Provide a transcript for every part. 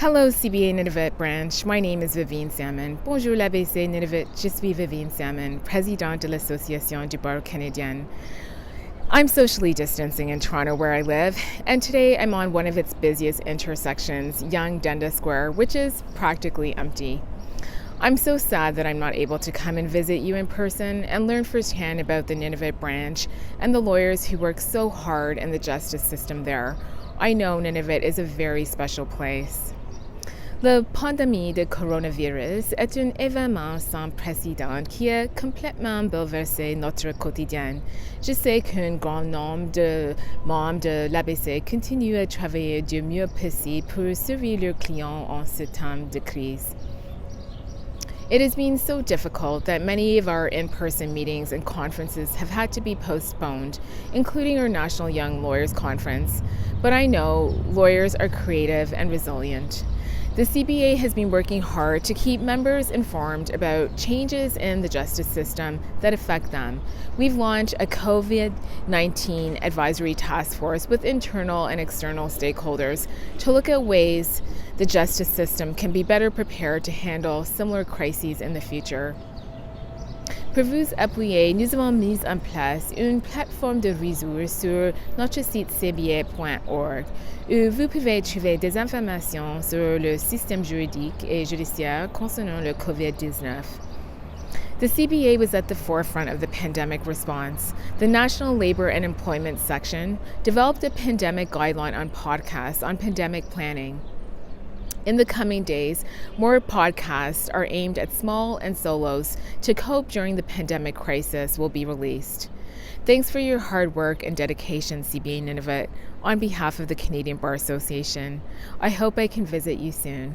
Hello CBA Nunavut branch, my name is Vivene Salmon. Bonjour l'ABC Nunavut, je suis Vivene Salmon, Présidente de l'Association du Bar Canadien. I'm socially distancing in Toronto where I live, and today I'm on one of its busiest intersections, Yonge Dundas Square, which is practically empty. I'm so sad that I'm not able to come and visit you in person and learn firsthand about the Nunavut branch and the lawyers who work so hard in the justice system there. I know Nunavut is a very special place. La pandémie de coronavirus est un événement sans précédent qui a complètement bouleversé notre quotidien. Je sais qu'un grand nombre de membres de l'ABC continuent à travailler du mieux possible pour servir leurs clients en ce temps de crise. It has been so difficult that many of our in-person meetings and conferences have had to be postponed, including our National Young Lawyers Conference. But I know lawyers are creative and resilient. The CBA has been working hard to keep members informed about changes in the justice system that affect them. We've launched a COVID-19 advisory task force with internal and external stakeholders to look at ways the justice system can be better prepared to handle similar crises in the future. Pour vous appuyer, nous avons mis en place une plateforme de ressources sur notre site cba.org où vous pouvez trouver des informations sur le système juridique et judiciaire concernant le COVID-19. The CBA was at the forefront of the pandemic response. The National Labor and Employment Section developed a pandemic guideline on podcasts on pandemic planning. In the coming days, more podcasts are aimed at small and solos to cope during the pandemic crisis will be released. Thanks for your hard work and dedication, CBA Nunavut. On behalf of the Canadian Bar Association, I hope I can visit you soon.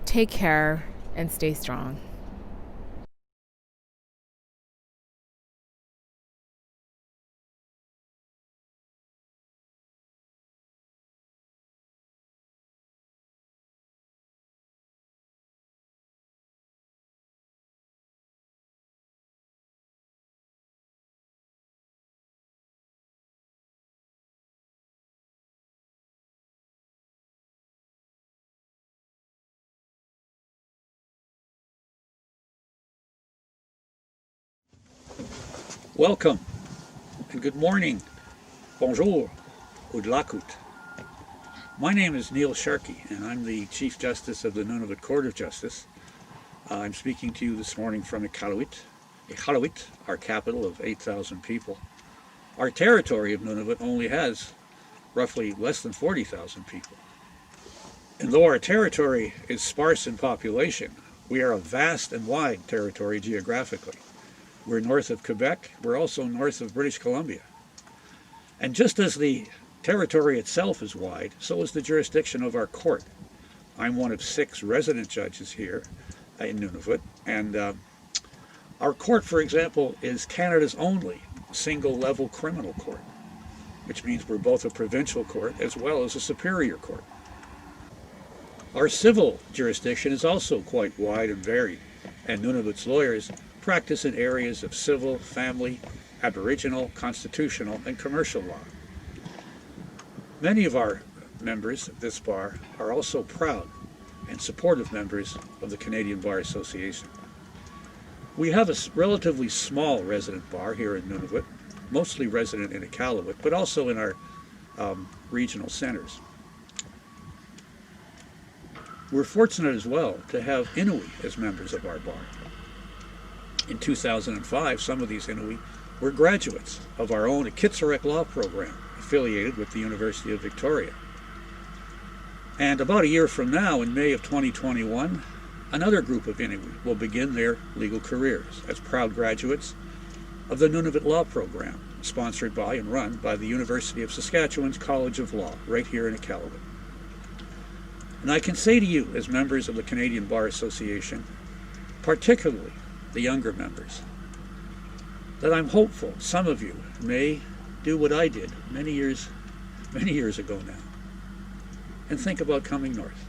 Take care and stay strong. Welcome and good morning. Bonjour, Udlakut. My name is Neil Sharkey and I'm the Chief Justice of the Nunavut Court of Justice. I'm speaking to you this morning from Iqaluit, our capital of 8,000 people. Our territory of Nunavut only has roughly less than 40,000 people. And though our territory is sparse in population, we are a vast and wide territory geographically. We're north of Quebec, we're also north of British Columbia. And just as the territory itself is wide, so is the jurisdiction of our court. I'm one of 6 resident judges here in Nunavut, and our court, for example, is Canada's only single-level criminal court, which means we're both a provincial court as well as a superior court. Our civil jurisdiction is also quite wide and varied, and Nunavut's lawyers practice in areas of civil, family, aboriginal, constitutional, and commercial law. Many of our members of this bar are also proud and supportive members of the Canadian Bar Association. We have a relatively small resident bar here in Nunavut, mostly resident in Iqaluit, but also in our regional centers. We're fortunate as well to have Inuit as members of our bar. In 2005, some of these Inuit were graduates of our own Kitsarak Law Program, affiliated with the University of Victoria. And about a year from now, in May of 2021, another group of Inuit will begin their legal careers as proud graduates of the Nunavut Law Program, sponsored by and run by the University of Saskatchewan's College of Law, right here in Iqaluit. And I can say to you, as members of the Canadian Bar Association, particularly the younger members, that I'm hopeful some of you may do what I did many years ago now, and think about coming north.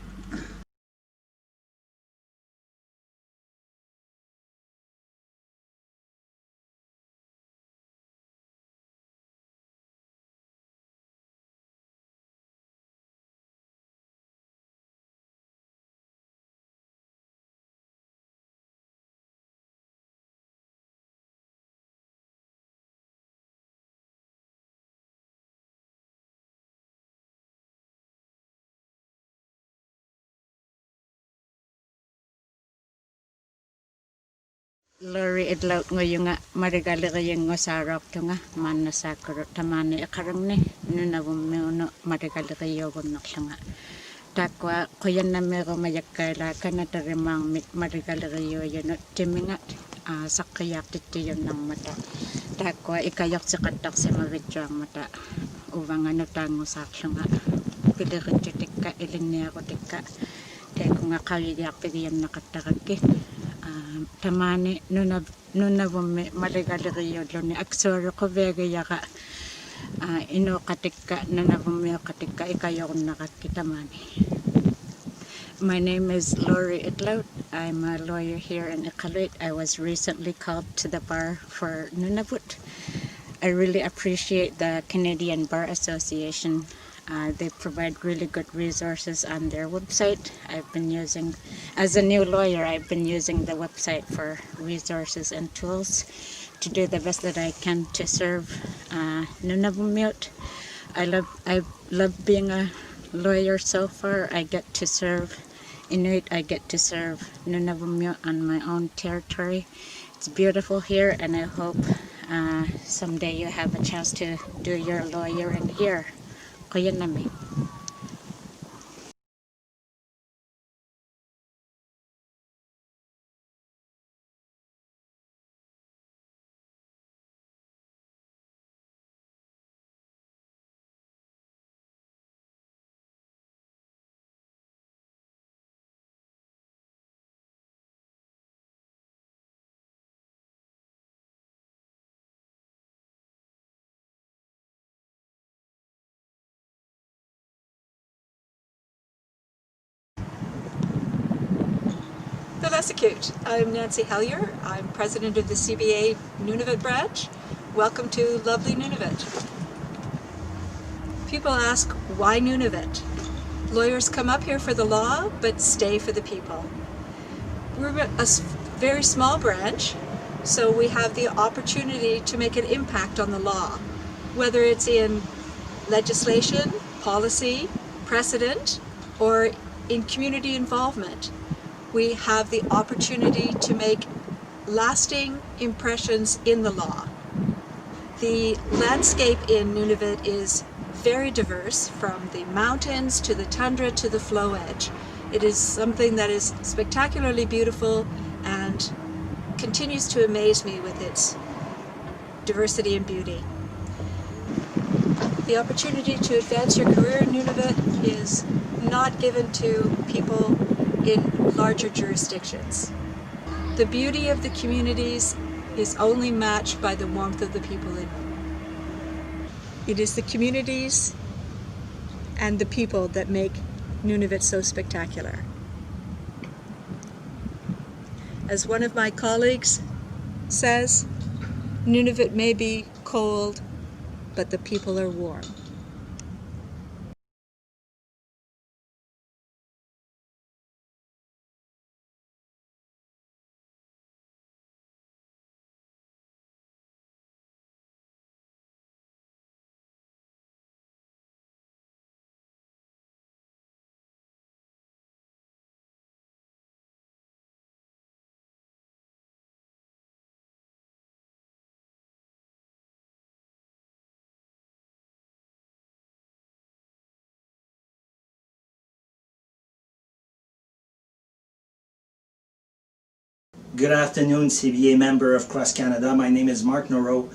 Lori idlaut ngayong marigali kayong ngosarok to nga man na sakuro tamani akarang ni nunavum me uno marigali kayo gunok nga takwa kuyan na mero mayakkaila kana tarimang marigali kayo yun timingat sakayak titiyon ng mata takwa ikayak sa katak sa maridjang mata ubang ano tango sakyo nga pilirin tikka ilin niya ko tikka kaya kung nga kawiyak piliyan nakatakaki tamani nunavum marigali kayo ni aksoro ko vega yaka ino katika nunavum katika ikayo nakakitamani. My name is Lori Idlaut. I'm a lawyer here in Iqaluit. I was recently called to the bar for Nunavut. I really appreciate the Canadian Bar Association. They provide really good resources on their website. I've been using, as a new lawyer, I've been using the website for resources and tools to do the best that I can to serve Nunavummiut. I love being a lawyer so far. I get to serve Inuit, I get to serve Nunavummiut on my own territory. It's beautiful here, and I hope someday you have a chance to do your lawyering here. Kuya nami. Cute. I'm Nancy Hellier. I'm president of the CBA Nunavut branch. Welcome to lovely Nunavut. People ask, why Nunavut? Lawyers come up here for the law, but stay for the people. We're a very small branch, so we have the opportunity to make an impact on the law, whether it's in legislation, policy, precedent, or in community involvement. We have the opportunity to make lasting impressions in the law. The landscape in Nunavut is very diverse, from the mountains to the tundra to the flow edge. It is something that is spectacularly beautiful and continues to amaze me with its diversity and beauty. The opportunity to advance your career in Nunavut is not given to people in larger jurisdictions. The beauty of the communities is only matched by the warmth of the people in them. It is the communities and the people that make Nunavut so spectacular. As one of my colleagues says, Nunavut may be cold, but the people are warm. Good afternoon, CBA member of Cross Canada. My name is Mark Noro,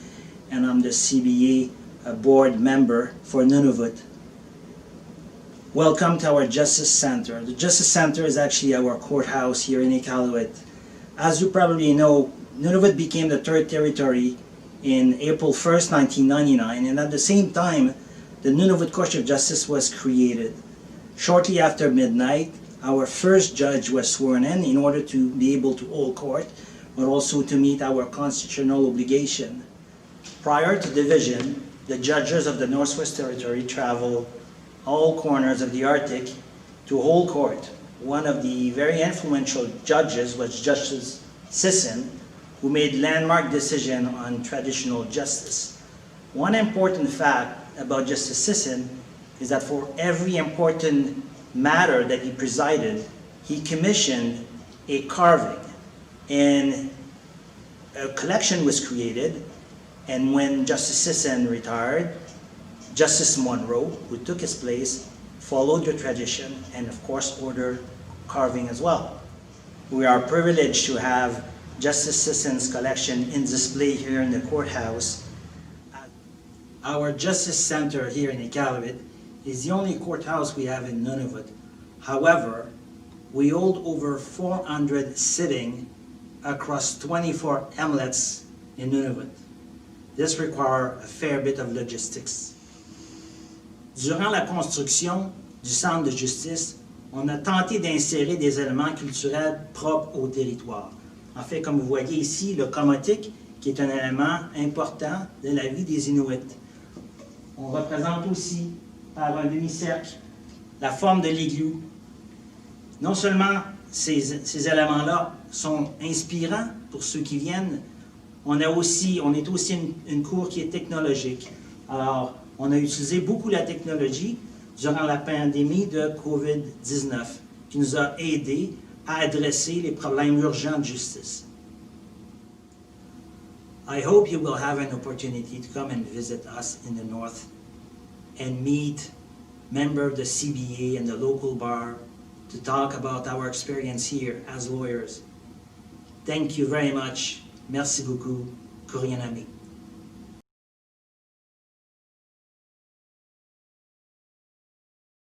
and I'm the CBA board member for Nunavut. Welcome to our Justice Center. The Justice Center is actually our courthouse here in Iqaluit. As you probably know, Nunavut became the third territory in April 1st, 1999, and at the same time, the Nunavut Court of Justice was created. Shortly after midnight, our first judge was sworn in order to be able to hold court, but also to meet our constitutional obligation. Prior to division, the judges of the Northwest Territory traveled all corners of the Arctic to hold court. One of the very influential judges was Justice Sisson, who made landmark decision on traditional justice. One important fact about Justice Sisson is that for every important matter that he presided, he commissioned a carving. And a collection was created, and when Justice Sisson retired, Justice Monroe, who took his place, followed the tradition and of course ordered carving as well. We are privileged to have Justice Sisson's collection in display here in the courthouse. Our Justice Center here in Iqaluit is the only courthouse we have in Nunavut. However, we hold over 400 sitting across 24 hamlets in Nunavut. This requires a fair bit of logistics. Durant la construction du centre de justice, on a tenté d'insérer des éléments culturels propres au territoire. En fait, comme vous voyez ici, le chromatique, qui est un élément important de la vie des Inuits. On représente aussi, par un demi-cercle, la forme de l'igloo. Non seulement ces éléments-là sont inspirants pour ceux qui viennent, on est aussi une cour qui est technologique. Alors, on a utilisé beaucoup la technologie durant la pandémie de COVID-19, qui nous a aidés à adresser les problèmes urgents de justice. I hope you will have an opportunity to come and visit us in the north and meet members of the CBA and the local bar to talk about our experience here as lawyers. Thank you very much. Merci beaucoup. Kurianami.